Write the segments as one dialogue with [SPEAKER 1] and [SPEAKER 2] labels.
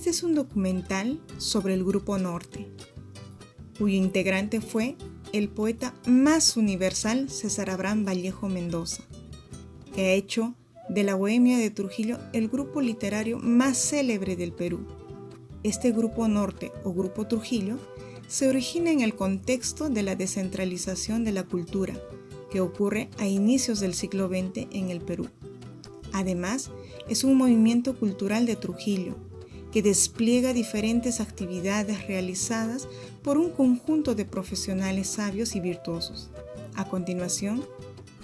[SPEAKER 1] Este es un documental sobre el Grupo Norte, cuyo integrante fue el poeta más universal César Abraham Vallejo Mendoza, que ha hecho de la Bohemia de Trujillo el grupo literario más célebre del Perú. Este Grupo Norte o Grupo Trujillo se origina en el contexto de la descentralización de la cultura que ocurre a inicios del siglo XX en el Perú. Además, es un movimiento cultural de Trujillo que despliega diferentes actividades realizadas por un conjunto de profesionales sabios y virtuosos. A continuación,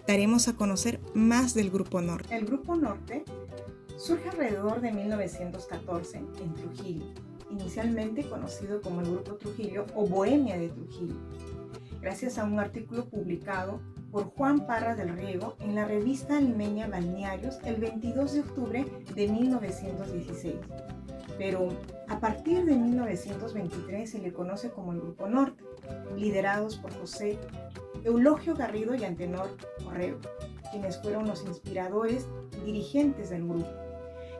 [SPEAKER 1] daremos a conocer más del Grupo Norte. El Grupo Norte surge alrededor de 1914 en Trujillo, inicialmente conocido como el Grupo Trujillo o Bohemia de Trujillo, gracias a un artículo publicado por Juan Parra del Riego en la revista limeña Balnearios el 22 de octubre de 1916. Pero a partir de 1923 se le conoce como el Grupo Norte, liderados por José Eulogio Garrido y Antenor Orrego, quienes fueron los inspiradores y dirigentes del grupo.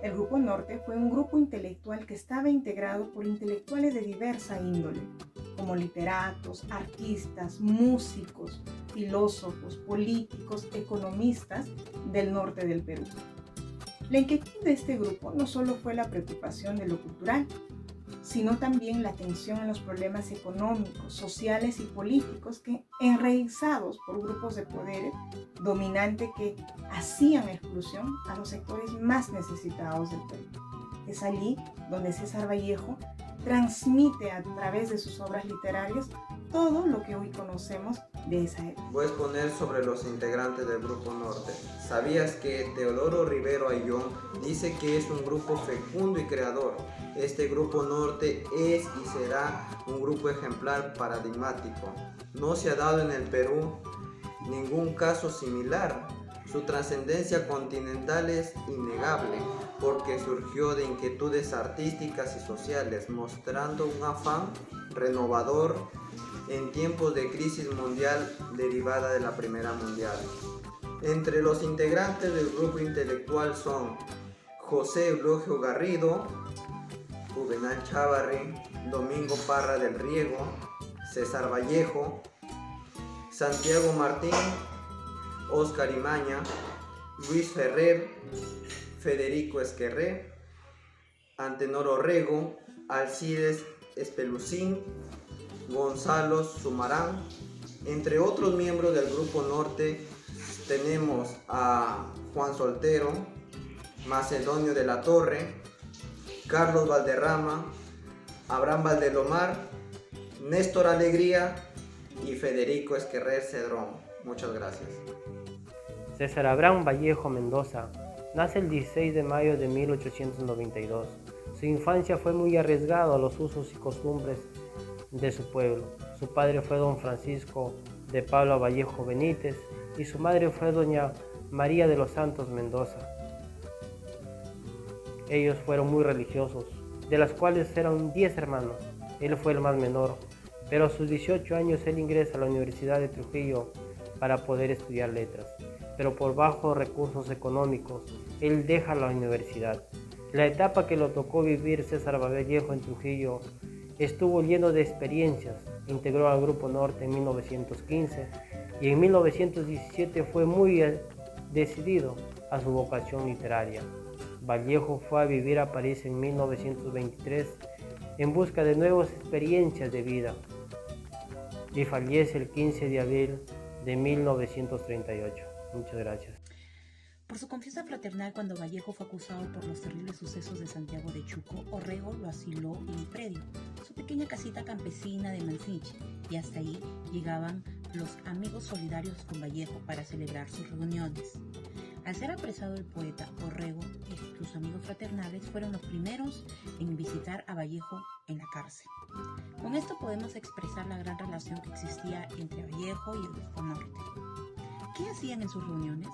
[SPEAKER 1] El Grupo Norte fue un grupo intelectual que estaba integrado por intelectuales de diversa índole, como literatos, artistas, músicos, filósofos, políticos, economistas del norte del Perú. La inquietud de este grupo no solo fue la preocupación de lo cultural, sino también la atención en los problemas económicos, sociales y políticos que, enraizados por grupos de poder dominante que hacían exclusión a los sectores más necesitados del Perú. Es allí donde César Vallejo transmite a través de sus obras literarias todo lo que hoy conocemos de esa época.
[SPEAKER 2] Voy a exponer sobre los integrantes del Grupo Norte. ¿Sabías que Teodoro Rivero Ayllón dice que es un grupo fecundo y creador? Este Grupo Norte es y será un grupo ejemplar paradigmático. No se ha dado en el Perú ningún caso similar. Su trascendencia continental es innegable porque surgió de inquietudes artísticas y sociales, mostrando un afán renovador en tiempos de crisis mundial derivada de la Primera Mundial. Entre los integrantes del grupo intelectual son José Eulogio Garrido, Juvenal Chávarri, Domingo Parra del Riego, César Vallejo, Santiago Martín, Óscar Imaña, Luis Ferrer, Federico Esquerré, Antenor Orrego, Alcides Espelucín, Gonzalo Sumarán. Entre otros miembros del Grupo Norte tenemos a Juan Soltero, Macedonio de la Torre, Carlos Valderrama, Abraham Valdelomar, Néstor Alegría y Federico Esquerrer Cedrón. Muchas gracias.
[SPEAKER 3] César Abraham Vallejo Mendoza nace el 16 de mayo de 1892. Su infancia fue muy arriesgada a los usos y costumbres de su pueblo. Su padre fue don Francisco de Paula Vallejo Benítez y su madre fue doña María de los Santos Mendoza. Ellos fueron muy religiosos, de las cuales eran 10 hermanos. Él fue el más menor, pero a sus 18 años él ingresa a la Universidad de Trujillo para poder estudiar letras, pero por bajos recursos económicos, él deja la universidad. La etapa que lo tocó vivir César Vallejo en Trujillo estuvo lleno de experiencias. Integró al Grupo Norte en 1915 y en 1917 fue muy decidido a su vocación literaria. Vallejo fue a vivir a París en 1923 en busca de nuevas experiencias de vida y fallece el 15 de abril de 1938. Muchas gracias.
[SPEAKER 4] Por su confianza fraternal, cuando Vallejo fue acusado por los terribles sucesos de Santiago de Chuco, Orrego lo asiló en el predio, su pequeña casita campesina de Mansiche, y hasta ahí llegaban los amigos solidarios con Vallejo para celebrar sus reuniones. Al ser apresado el poeta, Orrego y sus amigos fraternales fueron los primeros en visitar a Vallejo en la cárcel. Con esto podemos expresar la gran relación que existía entre Vallejo y el Grupo Norte. ¿Qué hacían en sus reuniones?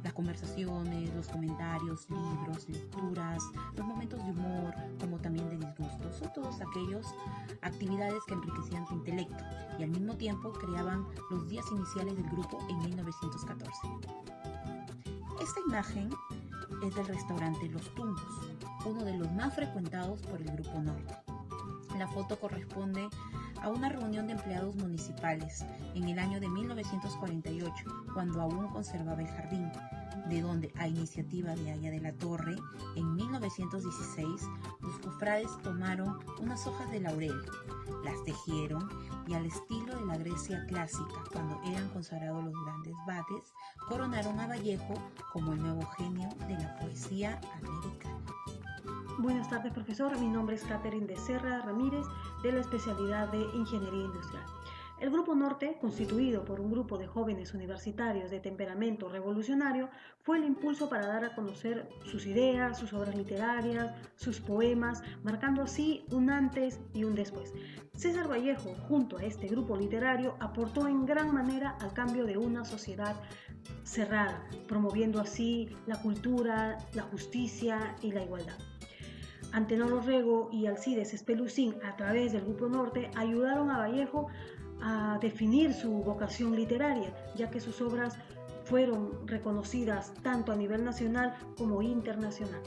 [SPEAKER 4] Las conversaciones, los comentarios, libros, lecturas, los momentos de humor, como también de disgusto, son todas aquellas actividades que enriquecían su intelecto y al mismo tiempo creaban los días iniciales del grupo en 1914. Esta imagen es del restaurante Los Tumbos, uno de los más frecuentados por el Grupo Norte. La foto corresponde a una reunión de empleados municipales en el año de 1948, cuando aún conservaba el jardín, de donde, a iniciativa de Aya de la Torre, en 1916, los cofrades tomaron unas hojas de laurel, las tejieron y, al estilo de la Grecia clásica, cuando eran consagrados los grandes vates, coronaron a Vallejo como el nuevo genio de la poesía americana.
[SPEAKER 5] Buenas tardes, profesor. Mi nombre es Catherine de Serra Ramírez, de la especialidad de Ingeniería Industrial. El Grupo Norte, constituido por un grupo de jóvenes universitarios de temperamento revolucionario, fue el impulso para dar a conocer sus ideas, sus obras literarias, sus poemas, marcando así un antes y un después. César Vallejo, junto a este grupo literario, aportó en gran manera al cambio de una sociedad cerrada, promoviendo así la cultura, la justicia y la igualdad. Antenor Orrego y Alcides Espelucín, a través del Grupo Norte, ayudaron a Vallejo a definir su vocación literaria, ya que sus obras fueron reconocidas tanto a nivel nacional como internacional.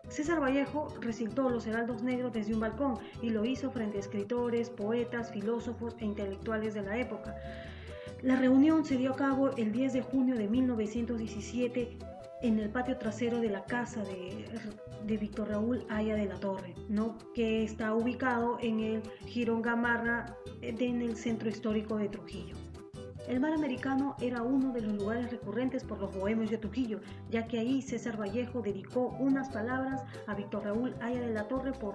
[SPEAKER 5] César Vallejo recitó Los Heraldos Negros desde un balcón y lo hizo frente a escritores, poetas, filósofos e intelectuales de la época. La reunión se dio a cabo el 10 de junio de 1917 en el patio trasero de la casa de Víctor Raúl Aya de la Torre, que está ubicado en el Jirón Gamarra, en el centro histórico de Trujillo. El mar americano era uno de los lugares recurrentes por los bohemios de Trujillo, ya que ahí César Vallejo dedicó unas palabras a Víctor Raúl Aya de la Torre por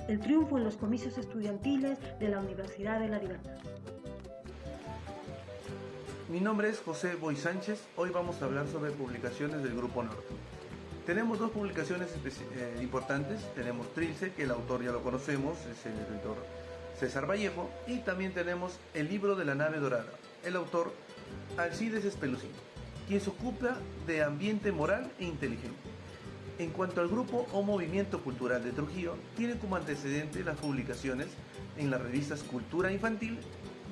[SPEAKER 5] el triunfo en los comicios estudiantiles de la Universidad de la Libertad.
[SPEAKER 6] Mi nombre es José Boy Sánchez. Hoy vamos a hablar sobre publicaciones del Grupo Norte. Tenemos dos publicaciones importantes. Tenemos Trilce, que el autor ya lo conocemos, es el escritor César Vallejo, y también tenemos El libro de la nave dorada, el autor Alcides Espelucín, quien se ocupa de ambiente moral e inteligente. En cuanto al grupo o movimiento cultural de Trujillo, tiene como antecedente las publicaciones en las revistas Cultura Infantil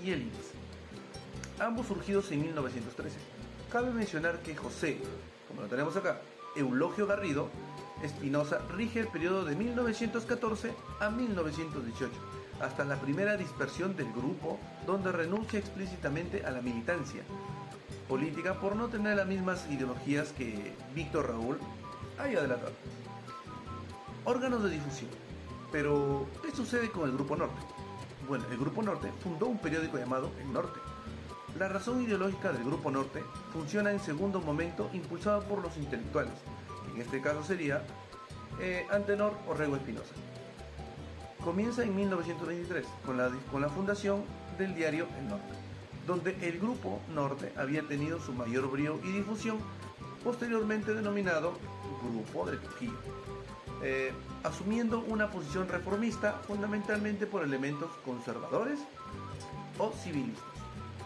[SPEAKER 6] y El Iris, ambos surgidos en 1913. Cabe mencionar que José, como lo tenemos acá, Eulogio Garrido Espinosa, rige el periodo de 1914 a 1918, hasta la primera dispersión del grupo, donde renuncia explícitamente a la militancia política por no tener las mismas ideologías que Víctor Raúl Aya de la Torre. Órganos de difusión. Pero, ¿qué sucede con el Grupo Norte? Bueno, el Grupo Norte fundó un periódico llamado El Norte. La razón ideológica del Grupo Norte funciona en segundo momento impulsada por los intelectuales, que en este caso sería Antenor Orrego Espinosa. Comienza en 1923 con la fundación del diario El Norte, donde el Grupo Norte había tenido su mayor brío y difusión, posteriormente denominado Grupo de Trujillo, asumiendo una posición reformista fundamentalmente por elementos conservadores o civilistas.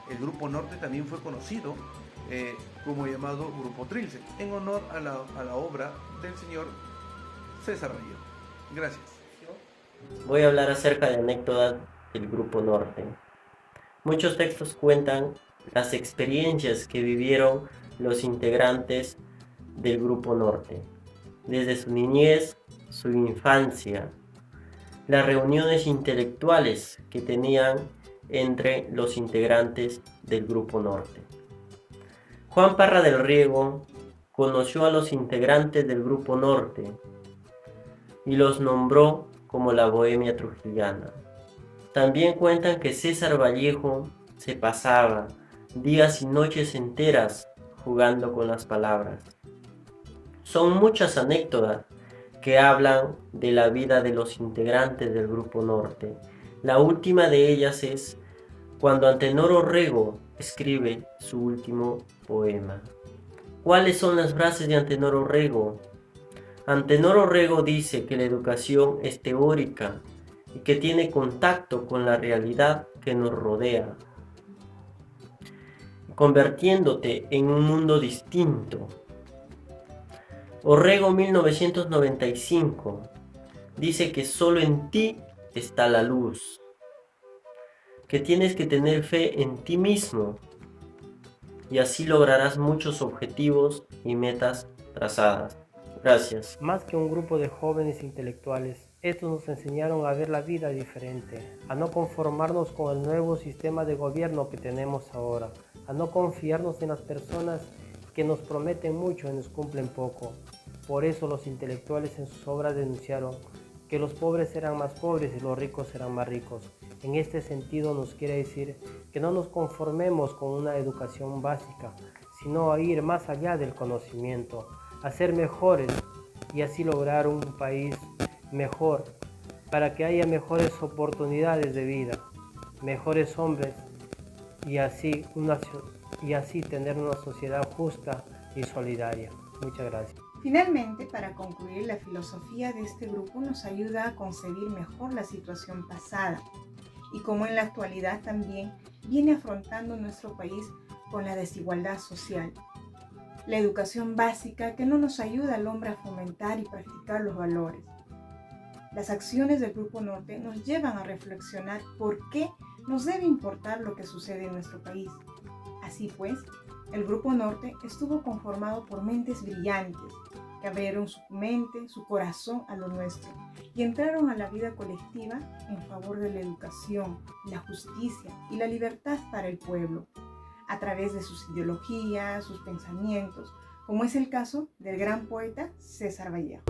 [SPEAKER 6] El Grupo Norte también fue conocido como llamado Grupo Trilce, en honor a la obra del señor César Vallejo. Gracias.
[SPEAKER 7] Voy a hablar acerca de anécdotas del Grupo Norte. Muchos textos cuentan las experiencias que vivieron los integrantes del Grupo Norte, desde su niñez, su infancia, las reuniones intelectuales que tenían entre los integrantes del Grupo Norte. Juan Parra del Riego conoció a los integrantes del Grupo Norte y los nombró como la Bohemia Trujillana. También cuentan que César Vallejo se pasaba días y noches enteras jugando con las palabras. Son muchas anécdotas que hablan de la vida de los integrantes del Grupo Norte. La última de ellas es cuando Antenor Orrego escribe su último poema. ¿Cuáles son las frases de Antenor Orrego? Antenor Orrego dice que la educación es teórica y que tiene contacto con la realidad que nos rodea, convirtiéndote en un mundo distinto. Orrego 1995 dice que solo en ti está la luz, que tienes que tener fe en ti mismo y así lograrás muchos objetivos y metas trazadas. Gracias.
[SPEAKER 3] Más que un grupo de jóvenes intelectuales, estos nos enseñaron a ver la vida diferente, a no conformarnos con el nuevo sistema de gobierno que tenemos ahora, a no confiarnos en las personas que nos prometen mucho y nos cumplen poco. Por eso los intelectuales en sus obras denunciaron que los pobres serán más pobres y los ricos serán más ricos. En este sentido nos quiere decir que no nos conformemos con una educación básica, sino a ir más allá del conocimiento, a ser mejores y así lograr un país mejor, para que haya mejores oportunidades de vida, mejores hombres y así tener una sociedad justa y solidaria. Muchas gracias.
[SPEAKER 1] Finalmente, para concluir, la filosofía de este grupo nos ayuda a concebir mejor la situación pasada y cómo en la actualidad también viene afrontando nuestro país con la desigualdad social. La educación básica que no nos ayuda al hombre a fomentar y practicar los valores. Las acciones del Grupo Norte nos llevan a reflexionar por qué nos debe importar lo que sucede en nuestro país. Así pues, el Grupo Norte estuvo conformado por mentes brillantes que abrieron su mente, su corazón a lo nuestro y entraron a la vida colectiva en favor de la educación, la justicia y la libertad para el pueblo, a través de sus ideologías, sus pensamientos, como es el caso del gran poeta César Vallejo.